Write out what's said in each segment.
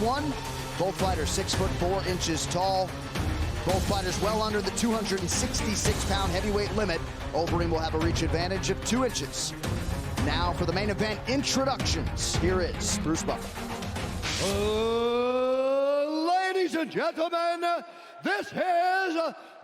1. Both fighters 6'4" tall. Both fighters well under the 266-pound heavyweight limit. Overeem will have a reach advantage of 2 inches. Now for the main event introductions. Here is Bruce Buffer. Ladies and gentlemen, this is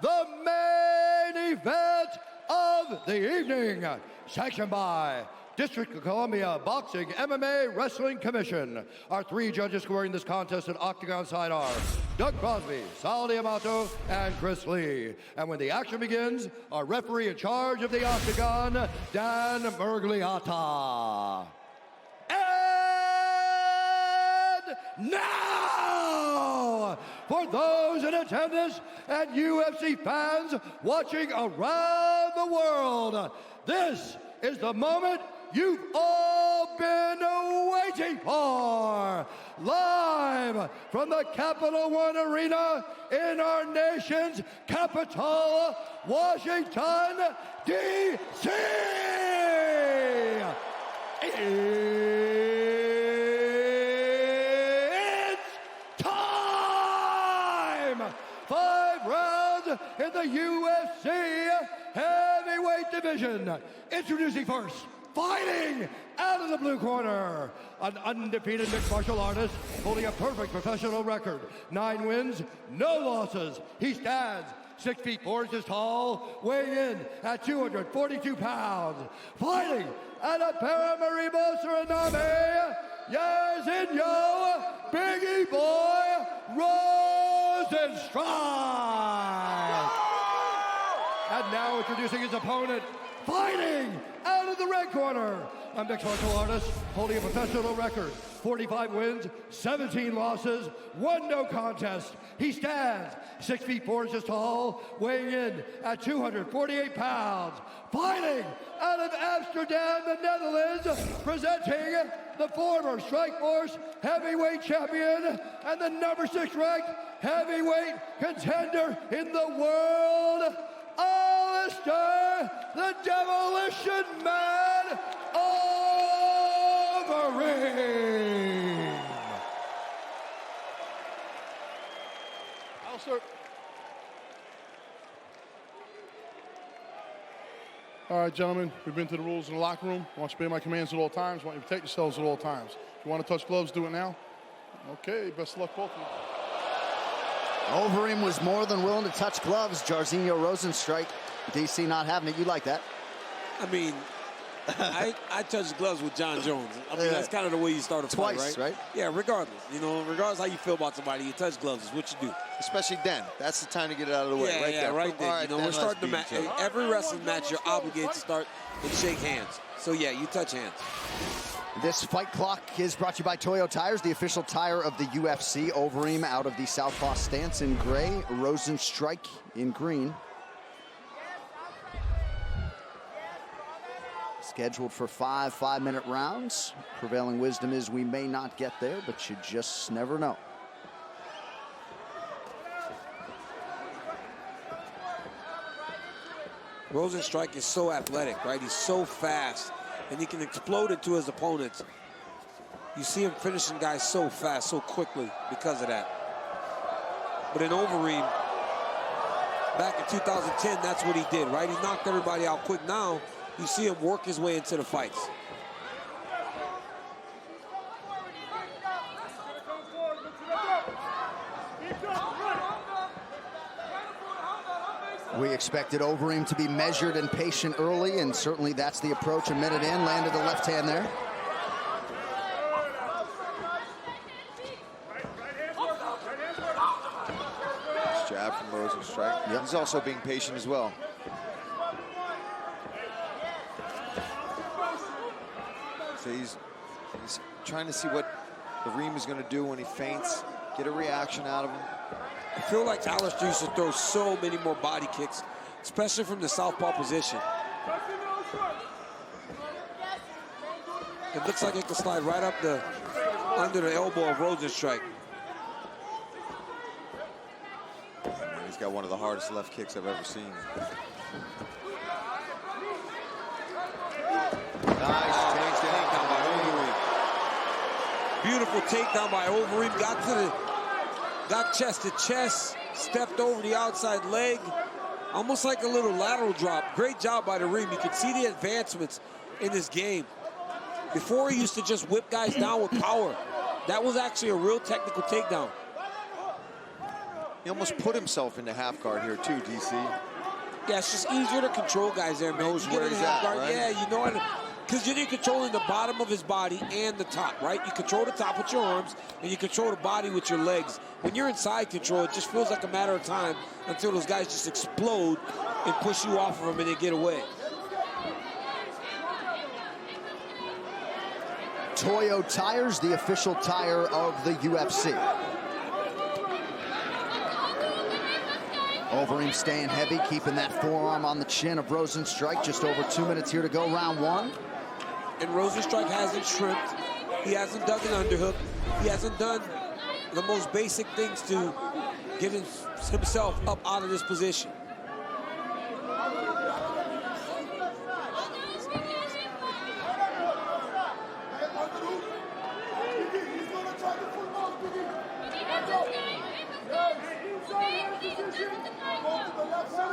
the main event of the evening, sanctioned by District of Columbia Boxing, MMA, Wrestling Commission. Our 3 judges scoring this contest at Octagon side are Doug Crosby, Sal D'Amato, and Chris Lee. And when the action begins, our referee in charge of the Octagon, Dan Mergliata. And now, for those in attendance and UFC fans watching around the world, this is the moment you've all been waiting for. Live from the Capital One Arena in our nation's capital, Washington, D.C. It's time! 5 rounds in the UFC heavyweight division. Introducing first, fighting out of the blue corner, an undefeated mixed martial artist holding a perfect professional record. 9 wins, no losses. He stands 6'4" tall, weighing in at 242 pounds. Fighting out of Paramaribo, Suriname, Jairzinho, Biggie Boy, Rozenstruйk. And now introducing his opponent, fighting out of the red corner, a mixed martial artist holding a professional record, 45 wins, 17 losses, 1 no contest. He stands 6'4" tall, weighing in at 248 pounds. Fighting out of Amsterdam, the Netherlands, presenting the former Strikeforce heavyweight champion and the number 6 ranked heavyweight contender in the world, Alister, the Demolition Man, Overim. Alister. All right, gentlemen, we've been to the rules in the locker room. I want you to obey my commands at all times. I want you to protect yourselves at all times. If you want to touch gloves, do it now. Okay, best of luck, both of you. Overeem was more than willing to touch gloves. Jairzinho Rosenstruйk, DC not having it. You like that? I mean, I touched gloves with John Jones. I mean, that's kind of the way you start a fight, Twice, right? Yeah, regardless. You know, regardless how you feel about somebody, you touch gloves is what you do. Especially then. That's the time to get it out of the way. Yeah, right there. All right, you know, we're starting the match. Every wrestling match, you're obligated to start and shake hands. So, yeah, you touch hands. This fight clock is brought to you by Toyo Tires, the official tire of the UFC. Overeem out of the southpaw stance in gray, Rosenstruйk in green. Scheduled for 5 5-minute rounds. Prevailing wisdom is we may not get there, but you just never know. Rosenstruйk is so athletic, right? He's so fast, and he can explode into his opponents. You see him finishing guys so fast, so quickly because of that. But in Overeem, back in 2010, that's what he did, right? He knocked everybody out quick. Now, you see him work his way into the fights. We expected Overeem to be measured and patient early, and certainly that's the approach. A minute in, landed the left hand there. Nice jab from Rosenstruйk. Yep. He's also being patient as well. So he's trying to see what the Reem is going to do when he feints, get a reaction out of him. I feel like Alister used to throw so many more body kicks, especially from the southpaw position. It looks like it can slide right up under the elbow of Rosenstruйk. He's got one of the hardest left kicks I've ever seen. Nice takedown by Overeem. beautiful takedown by Overeem. Got chest to chest, stepped over the outside leg, almost like a little lateral drop. Great job by the Reem. You can see the advancements in this game. Before, he used to just whip guys down with power. That was actually a real technical takedown. He almost put himself into half guard here too, DC. Yeah, it's just easier to control guys there, man. Knows You get where in he's half at, guard, right? yeah, you know it. Because you're controlling the bottom of his body and the top, right? You control the top with your arms, and you control the body with your legs. When you're in side control, it just feels like a matter of time until those guys just explode and push you off of them and they get away. Toyo Tires, the official tire of the UFC. Overeem staying heavy, keeping that forearm on the chin of Rozenstroik. Just over 2 minutes here to go, round one. And Rozenstroik hasn't shrimped. He hasn't done an underhook. He hasn't done the most basic things to get himself up out of this position.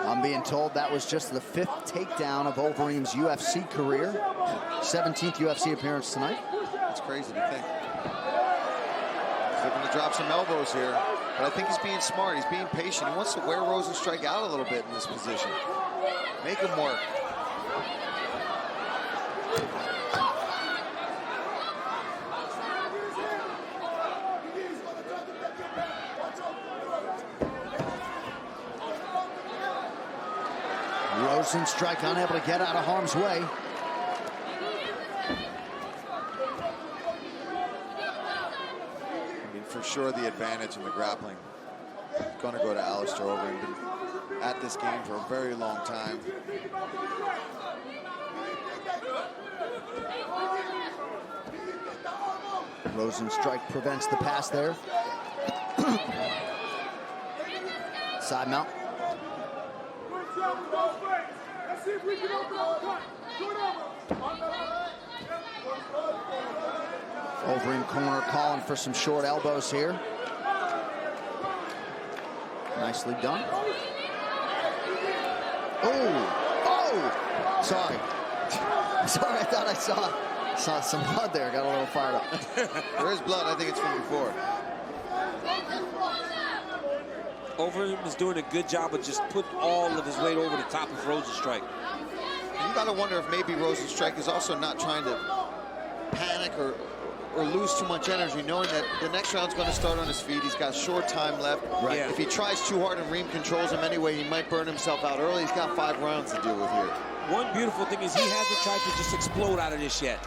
I'm being told that was just the 5th takedown of Overeem's UFC career. 17th UFC appearance tonight. It's crazy to think. He's looking to drop some elbows here, but I think he's being smart. He's being patient. He wants to wear Rozenstruik out a little bit in this position. Make him work. Rozenstroik unable to get out of harm's way. I mean, for sure the advantage in the grappling is going to go to Alisters. Overeem. Been at this game for a very long time. Rozenstroik prevents the pass there. Side mount. Overeem corner calling for some short elbows here. Nicely done. Oh! Sorry. Sorry, I thought I saw some blood there. Got a little fired up. There is blood. I think it's from before. Overeem is doing a good job of just putting all of his weight over the top of Rozenstroik. You got to wonder if maybe Rozenstruik is also not trying to panic or lose too much energy, knowing that the next round's going to start on his feet. He's got short time left. Right. Yeah. If he tries too hard and Reem controls him anyway, he might burn himself out early. He's got 5 rounds to deal with here. One beautiful thing is he hasn't tried to just explode out of this yet.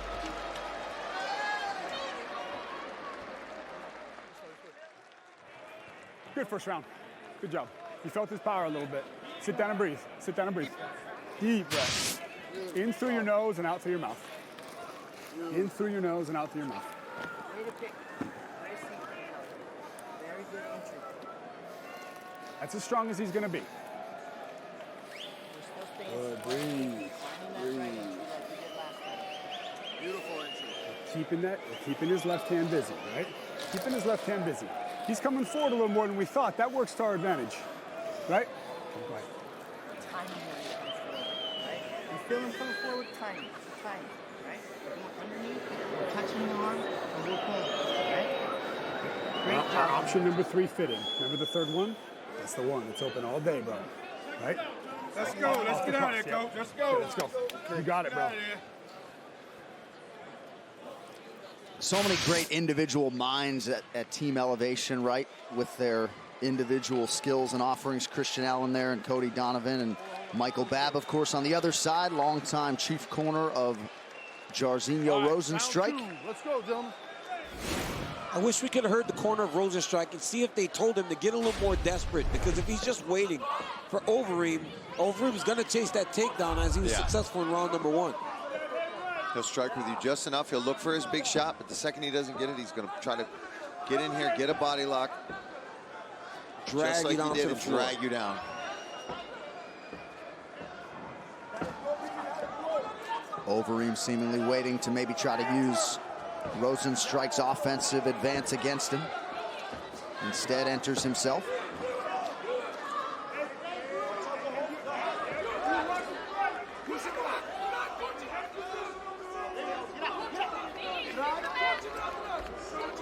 Good first round. Good job. You felt his power a little bit. Sit down and breathe. Sit down and breathe. Deep breath. In through your nose and out through your mouth. In through your nose and out through your mouth. Way to pick. Very good entry. That's as strong as he's going to be. Good. Breathe. Beautiful entry. Keeping his left hand busy, right? Keeping his left hand busy. He's coming forward a little more than we thought. That works to our advantage, right? Right. Timing when he comes forward, right? You feel him come forward, timing, right? Underneath, touching the arm, and we'll pull it, right? Great job. Option number 3 fitting. Remember the third one? That's the one. It's open all day, bro. Right? Let's go. Let's get out of here, coach. Let's go. Let's go. You got it, bro. So many great individual minds at Team Elevation, right? With their individual skills and offerings. Christian Allen there and Cody Donovan and Michael Babb, of course, on the other side. Longtime chief corner of Jairzinho Rozenstruik. Let's go, gentlemen. I wish we could have heard the corner of Rozenstruik and see if they told him to get a little more desperate, because if he's just waiting for Overeem, Overeem's going to chase that takedown as he was successful in round number 1. He'll strike with you just enough. He'll look for his big shot, but the second he doesn't get it, he's going to try to get in here, get a body lock. Drag you down to the floor. Drag you down. Overeem seemingly waiting to maybe try to use Rosenstruik's offensive advance against him. Instead enters himself.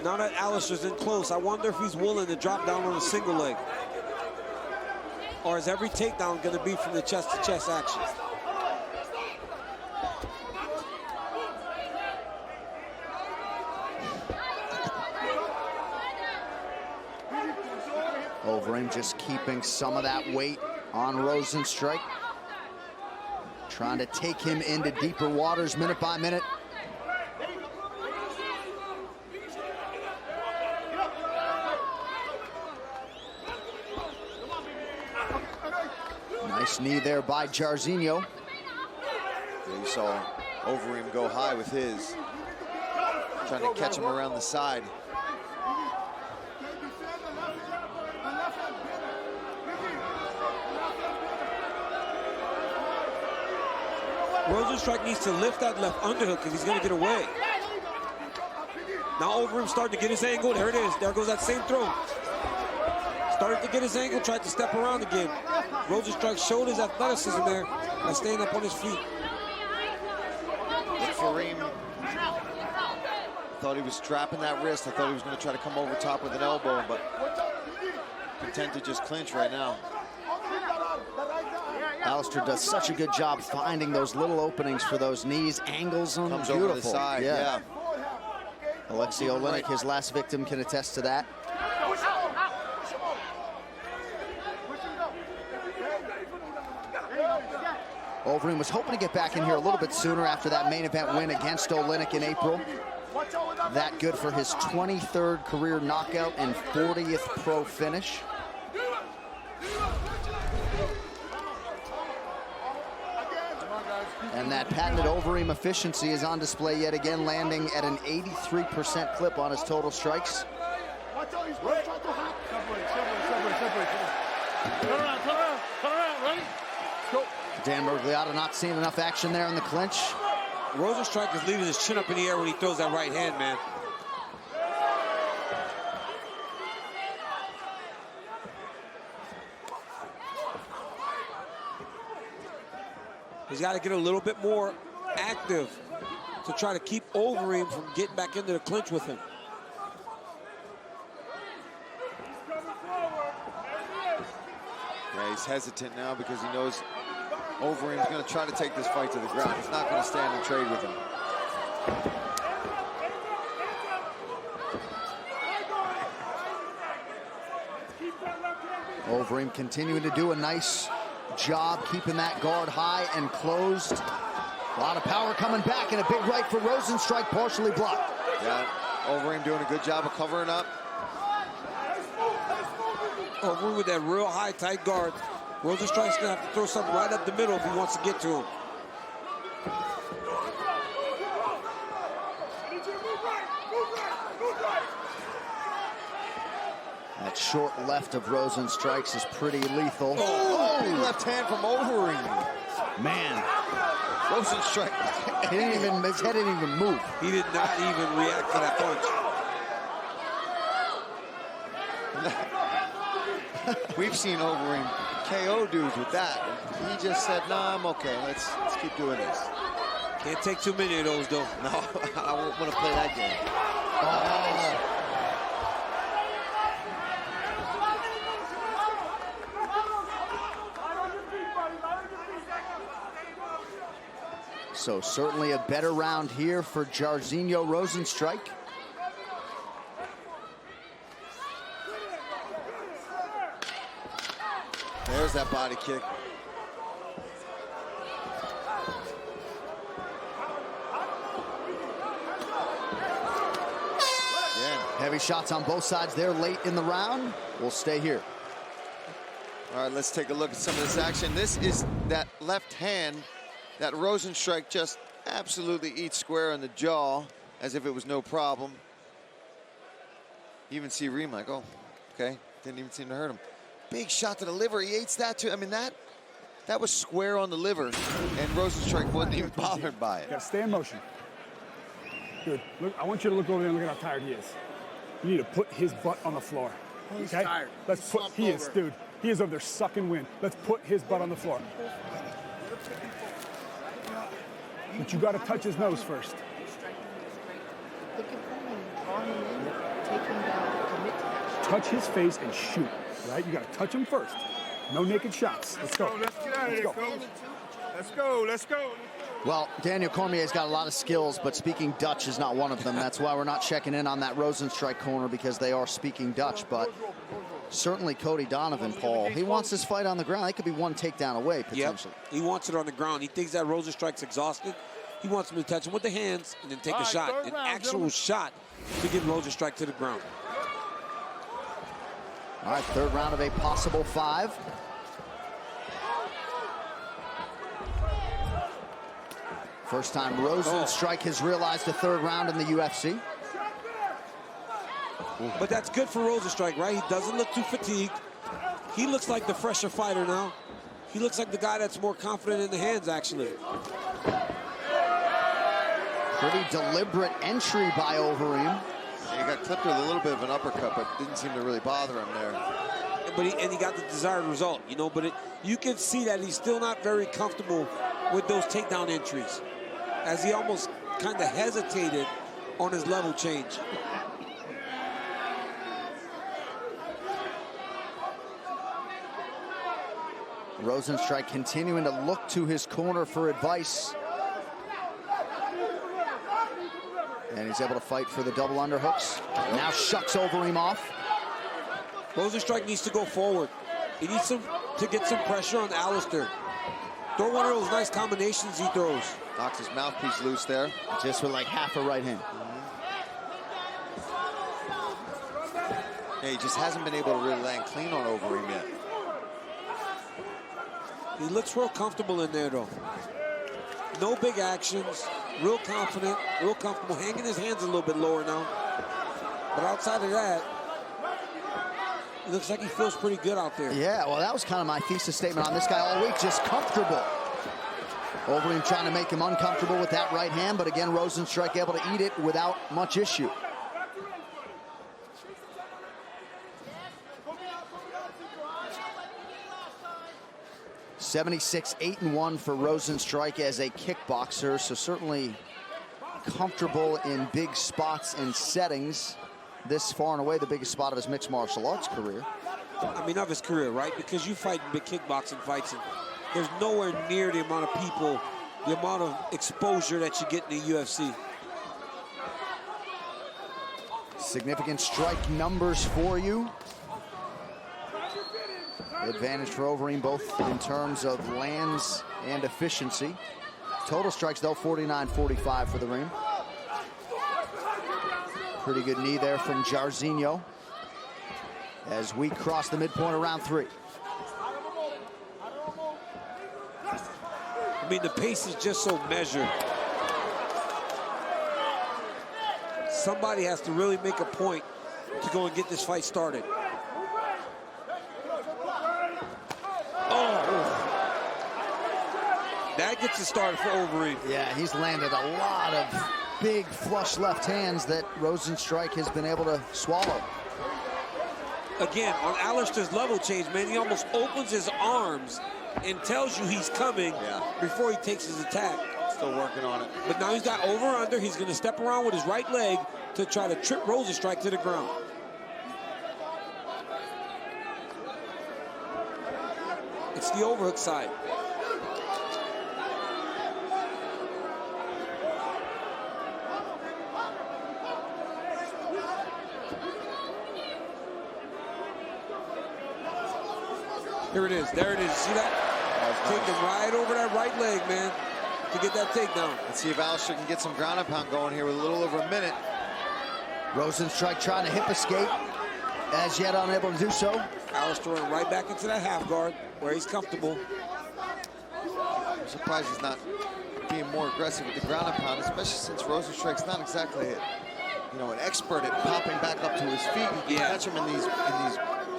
Now that Alister's in close, I wonder if he's willing to drop down on a single leg. Or is every takedown going to be from the chest-to-chest action? Overeem just keeping some of that weight on Rozenstruik. Trying to take him into deeper waters minute by minute. Nice knee there by Jairzinho. Yeah, you saw Overeem go high with his. Trying to catch him around the side. Rozenstruik needs to lift that left underhook because he's going to get away. Now Overeem starting to get his angle. There it is. There goes that same throw. Started to get his angle, tried to step around again. Rozenstruik showed his athleticism there by staying up on his feet. Overeem thought he was strapping that wrist. I thought he was going to try to come over top with an elbow, but content to just clinch right now. Alister does such a good job finding those little openings for those knees, angles them. Comes beautiful. over the side, yeah. Alexei Oleinik, his last victim, can attest to that. Overeem was hoping to get back in here a little bit sooner after that main event win against Oleinik in April. That good for his 23rd career knockout and 40th pro finish. And that patented Overeem efficiency is on display yet again, landing at an 83% clip on his total strikes. Dan Miragliotta not seeing enough action there in the clinch. Rozenstruik is leaving his chin up in the air when he throws that right hand, man. He's got to get a little bit more active to try to keep Overeem from getting back into the clinch with him. Yeah, he's hesitant now because he knows Overeem's going to try to take this fight to the ground. He's not going to stand and trade with him. Overeem continuing to do a nice job keeping that guard high and closed. A lot of power coming back and a big right for Rozenstruik, partially blocked. Yeah, Overeem doing a good job of covering up. Overeem with that real high, tight guard. Rozenstruik's gonna have to throw something right up the middle if he wants to get to him. That short left of Rozenstruik's is pretty lethal. Oh, big left hand from Overeem. Man. Rozenstruik. His head didn't even move. He did not even react to that punch. We've seen Overeem KO dudes with that. He just said, nah, I'm okay. Let's keep doing this. Can't take too many of those, though. No, I won't want to play that game. Oh. So certainly a better round here for Jairzinho Rozenstruik. There's that body kick. Yeah. Heavy shots on both sides there late in the round. We'll stay here. All right, let's take a look at some of this action. This is that left hand that Rozenstruik just absolutely eats square in the jaw as if it was no problem. You even see Reem like, oh, okay. Didn't even seem to hurt him. Big shot to the liver. He eats that too. I mean, that was square on the liver, and Rozenstruik wasn't even bothered by it. Got to stay in motion. Dude, look, I want you to look over there and look at how tired he is. You need to put his butt on the floor. He's okay? tired. Let's put, he is, dude. He is over there sucking wind. Let's put his butt on the floor. But you got to touch his nose first. Touch his face and shoot, right? You got to touch him first. No naked shots. Let's go. Let's get out of here, Coach. Let's go. Let's go. Well, Daniel Cormier's got a lot of skills, but speaking Dutch is not one of them. That's why we're not checking in on that Rozenstruik corner, because they are speaking Dutch. But certainly Cody Donovan, Paul, he wants this fight on the ground. They could be one takedown away, potentially. Yep. He wants it on the ground. He thinks that Rozenstruik's exhausted. He wants him to touch him with the hands and then take a shot, an actual shot to get Rozenstruik to the ground. All right, third round of a possible 5. First time Rozenstruik has realized a third round in the UFC. But that's good for Rozenstruik, right? He doesn't look too fatigued. He looks like the fresher fighter now. He looks like the guy that's more confident in the hands, actually. Pretty deliberate entry by Overeem. He got clipped with a little bit of an uppercut, but didn't seem to really bother him there. But he got the desired result, you know. But you can see that he's still not very comfortable with those takedown entries, as he almost kind of hesitated on his level change. Rozenstruik continuing to look to his corner for advice. And he's able to fight for the double underhooks. Now shucks Overeem off. Rozenstruik needs to go forward. He needs to get some pressure on Allister. Throw one of those nice combinations he throws. Knocks his mouthpiece loose there. Just with like half a right hand. Yeah, he just hasn't been able to really land clean on Overeem yet. He looks real comfortable in there, though. No big actions. Real confident, real comfortable. Hanging his hands a little bit lower now. But outside of that, it looks like he feels pretty good out there. Yeah, well, that was kind of my thesis statement on this guy all week. Just comfortable. Overeem trying to make him uncomfortable with that right hand, but again, Rozenstruik able to eat it without much issue. (76-8-1) for Rozenstruik as a kickboxer, so certainly comfortable in big spots and settings. This far and away the biggest spot of his mixed martial arts career. I mean, of his career, right? Because you fight in big kickboxing fights, and there's nowhere near the amount of people, the amount of exposure that you get in the UFC. Significant strike numbers for you. Advantage for Overeem both in terms of lands and efficiency. Total strikes though 49-45 for the Reem. Pretty good knee there from Jairzinho as we cross the midpoint of round 3. I mean, the pace is just so measured. Somebody has to really make a point to go and get this fight started. That gets it started for Overeem. Yeah, he's landed a lot of big flush left hands that Rozenstruik has been able to swallow. Again, on Allister's level change, man, he almost opens his arms and tells you he's coming before he takes his attack. Still working on it. But now he's got over-under. He's going to step around with his right leg to try to trip Rozenstruik to the ground. It's the overhook side. Here it is. There it is. See that? Taking right over that right leg, man, to get that takedown. Let's see if Allister can get some ground and pound going here with a little over a minute. Rozenstruik trying to hip escape, as yet unable to do so. Allister went right back into that half guard where he's comfortable. I'm surprised he's not being more aggressive with the ground and pound, especially since Rozenstruik's not exactly an expert at popping back up to his feet. You can catch him in these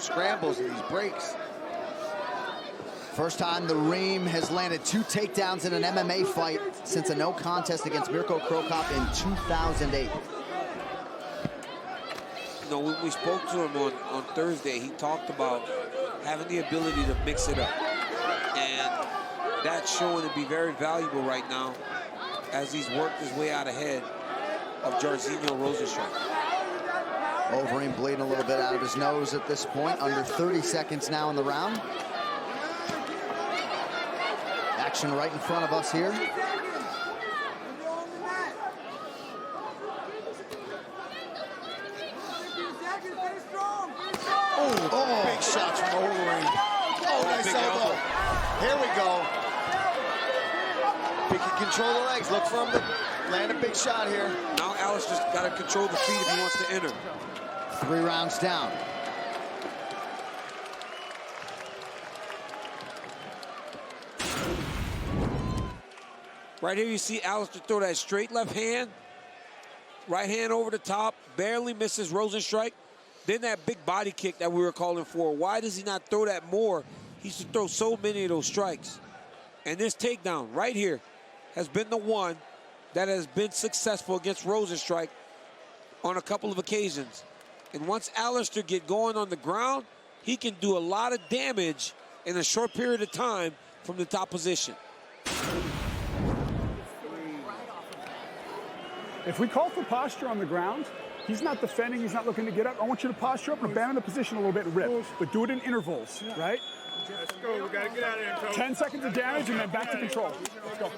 scrambles and these breaks. First time the Reem has landed 2 takedowns in an MMA fight since a no contest against Mirko Krokop in 2008. You know, when we spoke to him on Thursday, he talked about having the ability to mix it up. And that's showing to be very valuable right now as he's worked his way out ahead of Jairzinho Rozenstruik. Overeem bleeding a little bit out of his nose at this point. Under 30 seconds now in the round. Action right in front of us here. Oh, big shots from Overeem. Oh, nice elbow. Here we go. He can control the legs. Look for him to land a big shot here. Now Alister's got to control the feet if he wants to enter. 3 rounds down. Right here you see Alister throw that straight left hand. Right hand over the top. Barely misses Rozenstruik. Then that big body kick that we were calling for. Why does he not throw that more? He used to throw so many of those strikes. And this takedown right here has been the one that has been successful against Rozenstruik on a couple of occasions. And once Alister get going on the ground, he can do a lot of damage in a short period of time from the top position. If we call for posture on the ground, he's not defending, he's not looking to get up. I want you to posture up and abandon the position a little bit and rip. But do it in intervals, right? Let's go. We got to get out of here, Coach. 10 seconds of damage and then back to control. Let's go.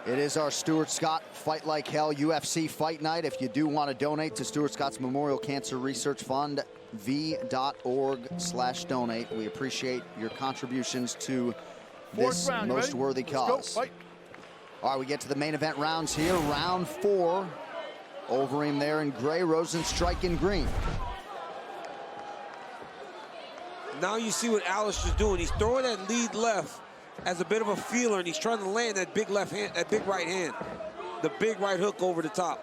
It is our Stuart Scott Fight Like Hell UFC Fight Night. If you do want to donate to Stuart Scott's Memorial Cancer Research Fund, v.org/donate. We appreciate your contributions to this most worthy cause. All right, we get to the main event rounds here. Round 4. Overeem there in gray, Rozenstruik in green. Now you see what Alister's doing. He's throwing that lead left as a bit of a feeler, and he's trying to land that big left hand, that big right hand, the big right hook over the top.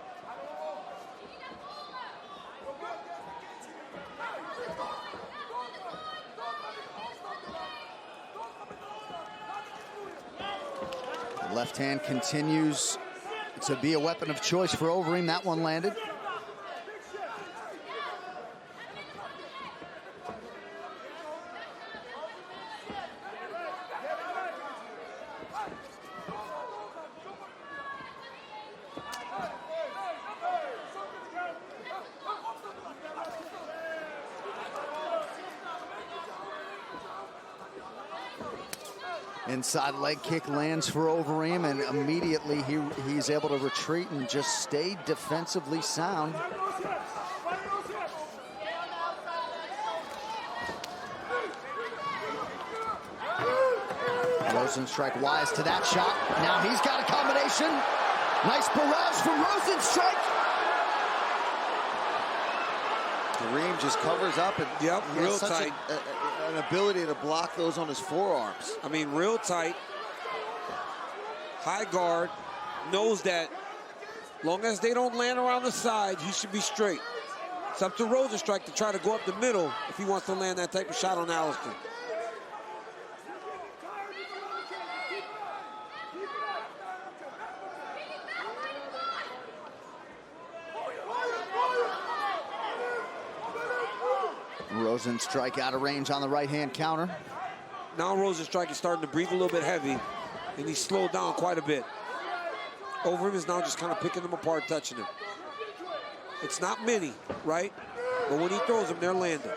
The left hand continues to be a weapon of choice for Overeem. That one landed. Inside leg kick lands for Overeem, and immediately he's able to retreat and just stay defensively sound. Rozenstruik wise to that shot. Now he's got a combination. Nice barrage from Rozenstruik. Kareem just covers up and real tight. An ability to block those on his forearms. I mean, real tight. High guard. Knows that long as they don't land around the side, he should be straight. It's up to Rozenstruik to try to go up the middle if he wants to land that type of shot on Alister. Rozenstruik out of range on the right-hand counter. Now Rozenstruik is starting to breathe a little bit heavy, and he's slowed down quite a bit. Overeem is now just kind of picking them apart, touching them. It's not many, right? But when he throws them, they're landing.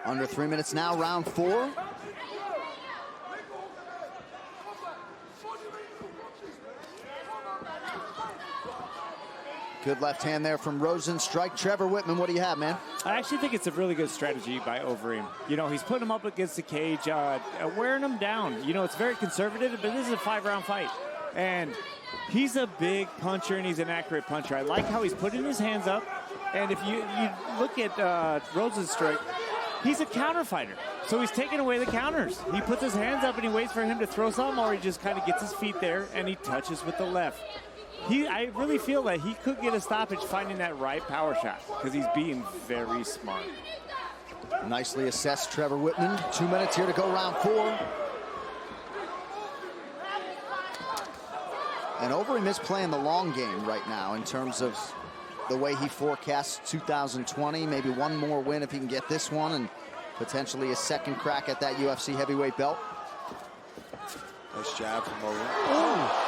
Under 3 minutes now, round 4. Good left hand there from Rozenstruik. Trevor Whitman, what do you have, man? I actually think it's a really good strategy by Overeem. You know, he's putting him up against the cage, wearing him down. You know, it's very conservative, but this is a 5-round fight. And he's a big puncher, and he's an accurate puncher. I like how he's putting his hands up. And if you look at Rozenstruik, He's a counter fighter, so he's taking away the counters. He puts his hands up and he waits for him to throw something, or he just kind of gets his feet there and he touches with the left. I really feel that he could get a stoppage finding that right power shot because he's being very smart. Nicely assessed, Trevor Whitman. 2 minutes here to go, round 4. And Overeem is playing the long game right now in terms of the way he forecasts 2020. Maybe one more win if he can get this one, and potentially a second crack at that UFC heavyweight belt. Nice jab from Overeem. Oh.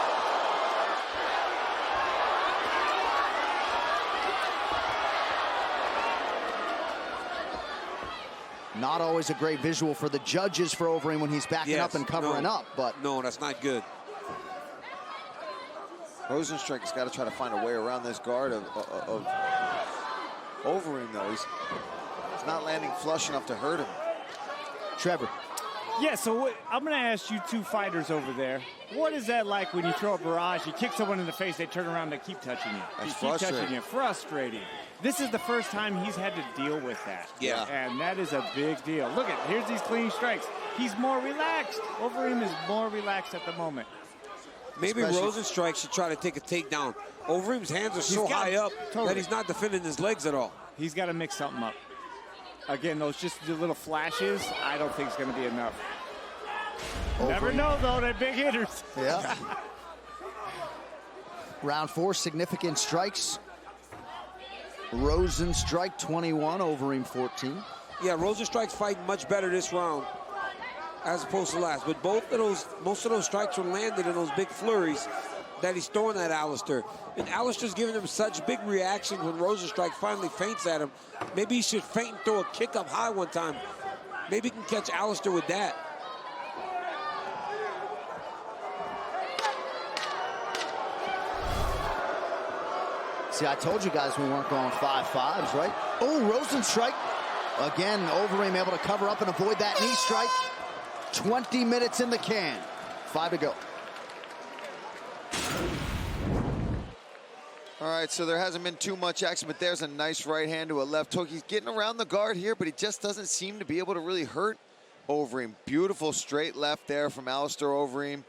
Not always a great visual for the judges for Overeem when he's backing up and covering up, but no, that's not good. Rozenstruik's got to try to find a way around this guard of Overeem, though. He's not landing flush enough to hurt him. Trevor. Yeah, so I'm going to ask you two fighters over there. What is that like when you throw a barrage, you kick someone in the face, they turn around, they keep touching you? That's keep touching you. Frustrating. This is the first time he's had to deal with that. Yeah. And that is a big deal. Look at, here's these clean strikes. He's more relaxed. Overeem is more relaxed at the moment. Maybe Rozenstruik should try to take a takedown. Overeem's hands are so high up that he's not defending his legs at all. He's got to mix something up. Again, those just the little flashes, I don't think it's going to be enough. Never know, though, they're big hitters. Yeah. Round 4, significant strikes. Rozenstruik 21, Overeem 14. Yeah, Rozenstruik's fighting much better this round as opposed to last. But most of those strikes were landed in those big flurries that he's throwing at Allister. And Allister's giving him such big reaction when Rozenstruik finally feints at him. Maybe he should feint and throw a kick up high one time. Maybe he can catch Allister with that. See, I told you guys we weren't going 5-5s, right? Oh, Rozenstruik. Again, Overeem able to cover up and avoid that knee strike. 20 minutes in the can. 5 to go. All right, so there hasn't been too much action, but there's a nice right hand to a left hook. He's getting around the guard here, but he just doesn't seem to be able to really hurt Overeem. Beautiful straight left there from Alister Overeem,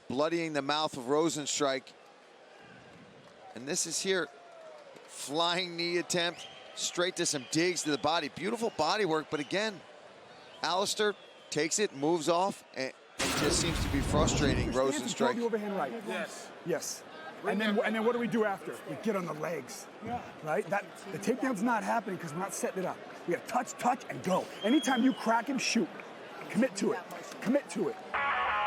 bloodying the mouth of Rozenstruik. And this is here, flying knee attempt, straight to some digs to the body. Beautiful body work, but again, Alister takes it, moves off, and just seems to be frustrating Rozenstruik. Overhand right. Yes. Yes. And then what do we do after? We get on the legs. Yeah. Right? The takedown's not happening because we're not setting it up. We got to touch, and go. Anytime you crack him, shoot. Commit to it. Commit to it.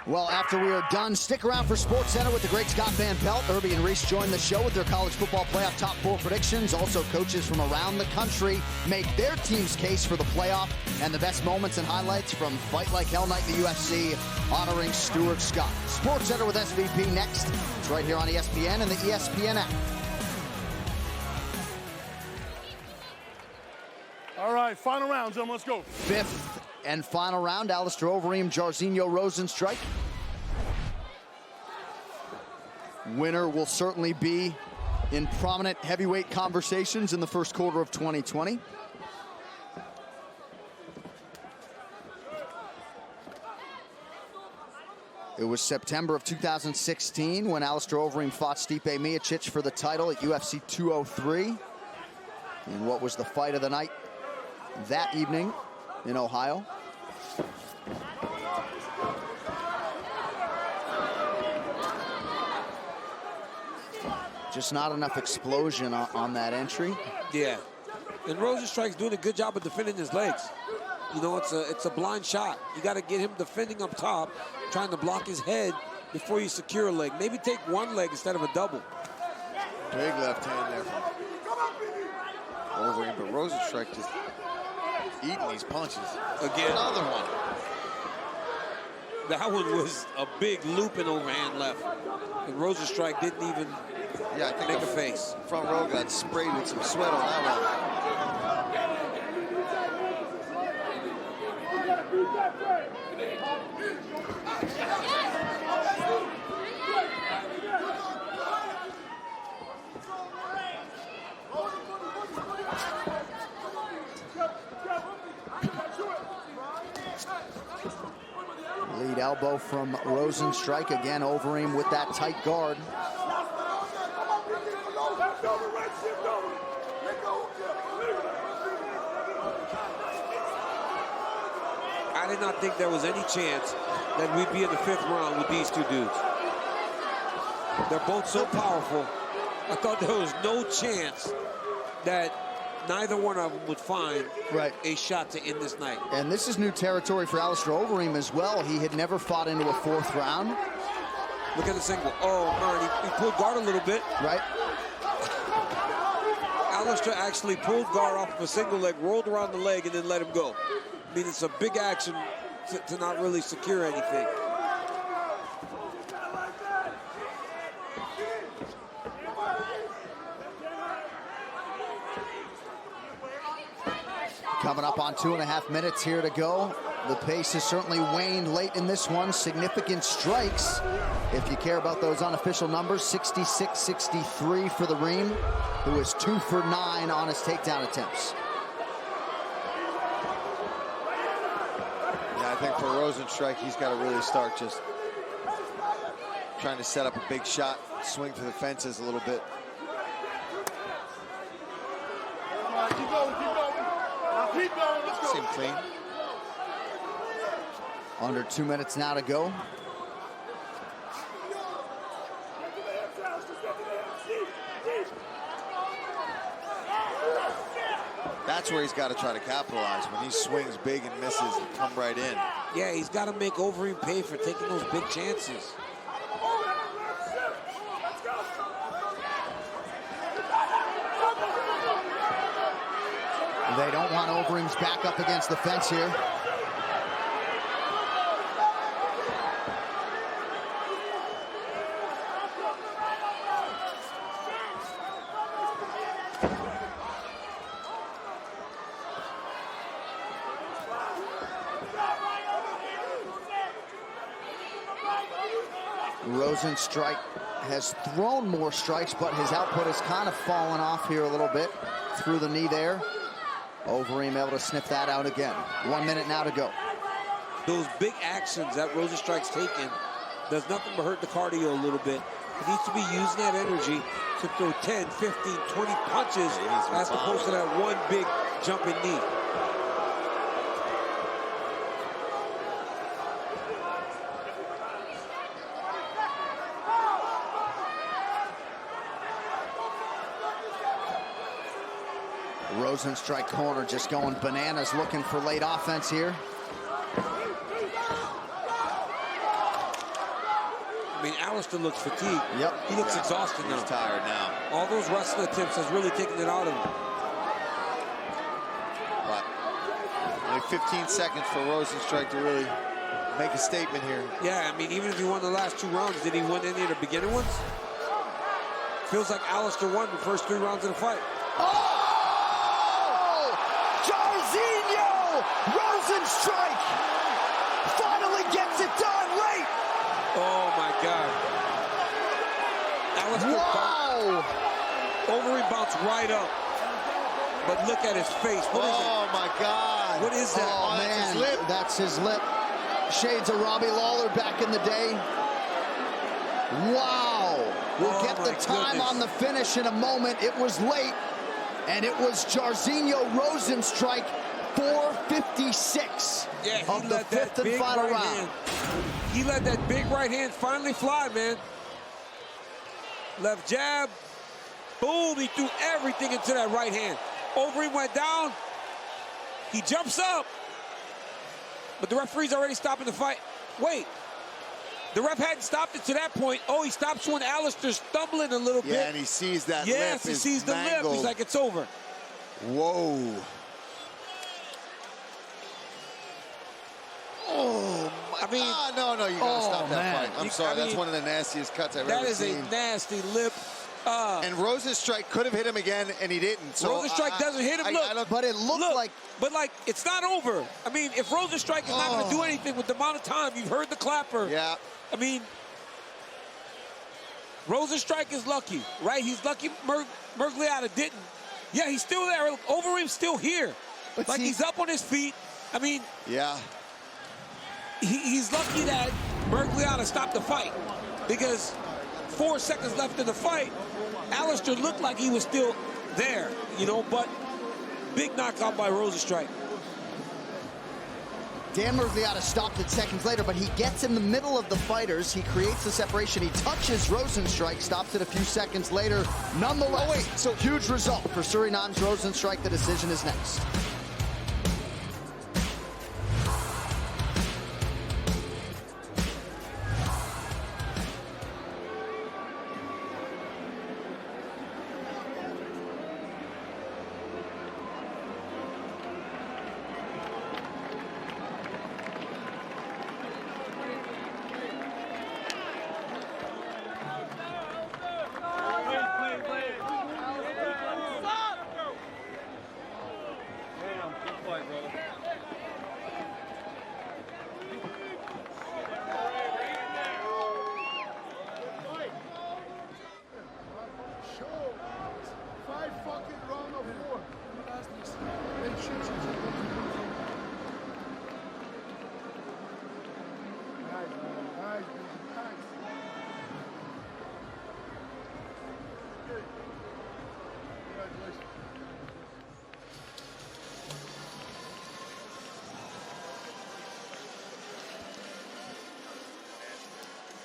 Well, after we are done, stick around for SportsCenter with the great Scott Van Pelt. Irby and Reese join the show with their college football playoff top 4 predictions. Also, coaches from around the country make their team's case for the playoff, and the best moments and highlights from Fight Like Hell Night in the UFC, honoring Stuart Scott. SportsCenter with SVP next. It's right here on ESPN and the ESPN app. All right, final round, gentlemen, let's go. 5th and final round, Alister Overim-Jardinho Rozenstruik. Winner will certainly be in prominent heavyweight conversations in the first quarter of 2020. It was September of 2016 when Alister Overeem fought Stipe Miocic for the title at UFC 203 in what was the fight of the night that evening in Ohio. Just not enough explosion on that entry. Yeah, and Rozenstruik's doing a good job of defending his legs. You know, it's a blind shot. You got to get him defending up top, trying to block his head before you secure a leg. Maybe take one leg instead of a double. Big left hand there from Overeem, but Rozenstruik just eating these punches. Again. Another one. That one was a big looping overhand left. And Rozenstruik didn't even make a face. Front row got sprayed with some sweat on that one. elbow from Rozenstroik. Again, Overeem with that tight guard. I did not think there was any chance that we'd be in the 5th round with these two dudes. They're both so powerful. I thought there was no chance that neither one of them would find a shot to end this night. And this is new territory for Alister Overeem as well. He had never fought into a 4th round. Look at the single. Oh, man, he pulled guard a little bit. Right. Alister actually pulled guard off of a single leg, rolled around the leg, and then let him go. I mean, it's a big action to not really secure anything. Coming up on 2.5 minutes here to go. The pace has certainly waned late in this one. Significant strikes. If you care about those unofficial numbers, 66-63 for the Reem, who is 2 for 9 on his takedown attempts. Yeah, I think for Rozenstroik, he's got to really start just trying to set up a big shot, swing for the fences a little bit. Keep going, keep going. Keep going, let's go. Seem clean. Under 2 minutes now to go. That's where he's got to try to capitalize. When he swings big and misses, and come right in. Yeah, he's got to make Overeem pay for taking those big chances. They don't want Overeem's back up against the fence here. Rozenstroik has thrown more strikes, but his output has kind of fallen off here a little bit through the knee there. Overeem able to sniff that out again. 1 minute now to go. Those big actions that Rozenstroik's taken does nothing but hurt the cardio a little bit. He needs to be using that energy to throw 10, 15, 20 punches as opposed to that one big jumping knee. Rozenstroik corner just going bananas, looking for late offense here. I mean, Alister looks fatigued. Yep. He looks exhausted now. He's tired now. All those wrestling attempts has really taken it out of him. But only 15 seconds for Rozenstroik to really make a statement here. Yeah, I mean, even if he won the last 2 rounds, did he win any of the beginning ones? Feels like Alister won the first 3 rounds of the fight. Rosenstrike finally gets it done late. Oh my God. Alister Overeem bounced right up. But look at his face. What is it? Oh my God. What is that? Oh man, that's his lip. Shades of Robbie Lawler back in the day. Wow. We'll get the time on the finish in a moment. It was late. And it was Jairzinho Rozenstruik, 4:56 of the 5th and final round. He let that big right hand finally fly, man. Left jab. Boom, he threw everything into that right hand. Overeem went down. He jumps up. But the referee's already stopping the fight. Wait. The ref hadn't stopped it to that point. Oh, he stops when Alister's stumbling a little bit. Yeah, and he sees that lip. Yes, he sees the lip. He's like, it's over. Whoa. Oh, I mean, no, you gotta stop that fight. I'm sorry, that's one of the nastiest cuts I've ever seen. That is a nasty lip. And Rozenstruik could have hit him again, and he didn't. So Rozenstruik doesn't hit him. But it looked like. But like, it's not over. I mean, if Rozenstruik is not going to do anything with the amount of time, you've heard the clapper. Yeah. I mean, Rozenstruik is lucky, right? He's lucky Mergliata didn't. Yeah, he's still there. Overeem's still here. But like, he's up on his feet. I mean. Yeah. he's lucky that Miragliotta stopped the fight, because 4 seconds left in the fight, Alister looked like he was still there, you know, but big knockout by Rozenstruik. Dan Miragliotta stopped it seconds later, but he gets in the middle of the fighters. He creates the separation. He touches Rozenstruik, stops it a few seconds later. Nonetheless, so huge result for Suriname's Rozenstruik. The decision is next.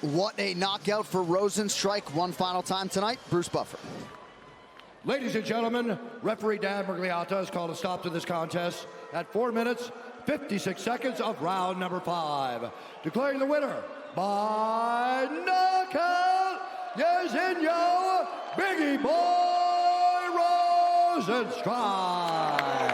What a knockout for Rozenstruik. One final time tonight, Bruce Buffer. Ladies and gentlemen, referee Dan Miragliotta has called a stop to this contest at 4 minutes, 56 seconds of round number 5. Declaring the winner by knockout, Jairzinho, Biggie Boy Rozenstruik.